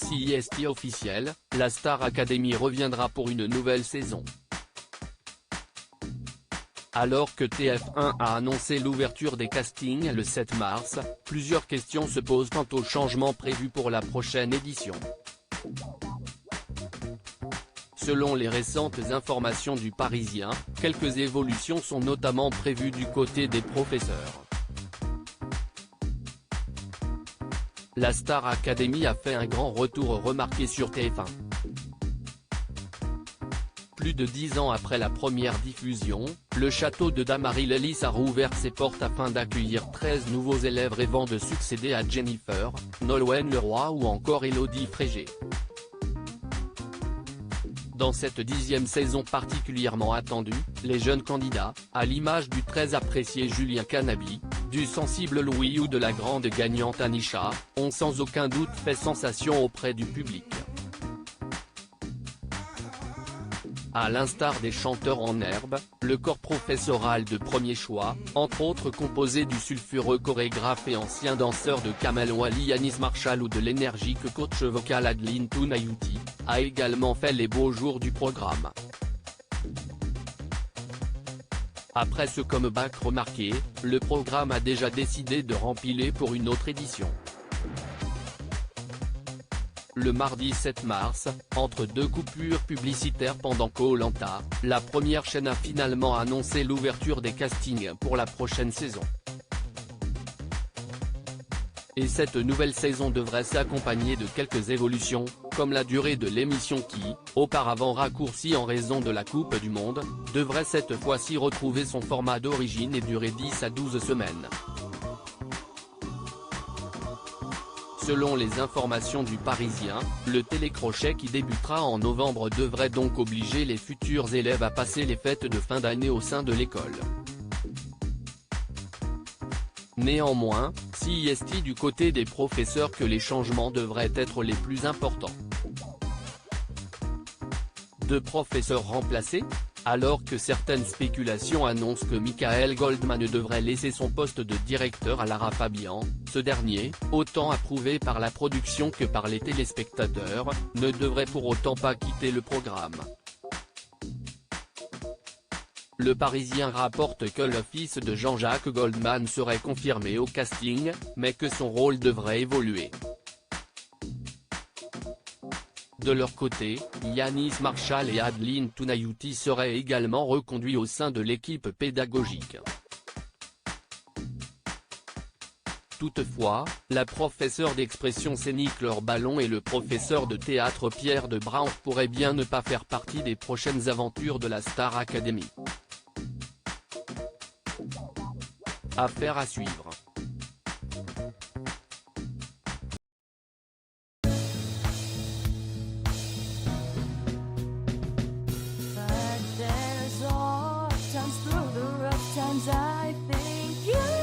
CIST officiel, la Star Academy reviendra pour une nouvelle saison. Alors que TF1 a annoncé l'ouverture des castings le 7 mars, plusieurs questions se posent quant aux changements prévus pour la prochaine édition. Selon les récentes informations du Parisien, quelques évolutions sont notamment prévues du côté des professeurs. La Star Academy a fait un grand retour remarqué sur TF1. Plus de 10 ans après la première diffusion, le château de Damary-les-Lys a rouvert ses portes afin d'accueillir 13 nouveaux élèves rêvant de succéder à Jennifer, Nolwenn Leroy ou encore Élodie Frégé. Dans cette 10e saison particulièrement attendue, les jeunes candidats, à l'image du très apprécié Julien Canabi, du sensible Louis ou de la grande gagnante Anisha, ont sans aucun doute fait sensation auprès du public. À l'instar des chanteurs en herbe, le corps professoral de premier choix, entre autres composé du sulfureux chorégraphe et ancien danseur de Kamel Wally Yanis Marshall ou de l'énergique coach vocal Adeline Tounayouti, a également fait les beaux jours du programme. Après ce comeback remarqué, le programme a déjà décidé de rempiler pour une autre édition. Le mardi 7 mars, entre deux coupures publicitaires pendant Koh-Lanta, la première chaîne a finalement annoncé l'ouverture des castings pour la prochaine saison. Et cette nouvelle saison devrait s'accompagner de quelques évolutions, comme la durée de l'émission qui, auparavant raccourcie en raison de la Coupe du Monde, devrait cette fois-ci retrouver son format d'origine et durer 10 à 12 semaines. Selon les informations du Parisien, le télécrochet qui débutera en novembre devrait donc obliger les futurs élèves à passer les fêtes de fin d'année au sein de l'école. Néanmoins, CIST du côté des professeurs que les changements devraient être les plus importants. 2 professeurs remplacés ? Alors que certaines spéculations annoncent que Michael Goldman devrait laisser son poste de directeur à Lara Fabian, ce dernier, autant approuvé par la production que par les téléspectateurs, ne devrait pour autant pas quitter le programme. Le Parisien rapporte que le fils de Jean-Jacques Goldman serait confirmé au casting, mais que son rôle devrait évoluer. De leur côté, Yanis Marshall et Adeline Tounayouti seraient également reconduits au sein de l'équipe pédagogique. Toutefois, la professeure d'expression scénique Laure Ballon et le professeur de théâtre Pierre de Braon pourraient bien ne pas faire partie des prochaines aventures de la Star Academy. Affaire à suivre. Times through the rough times, I think you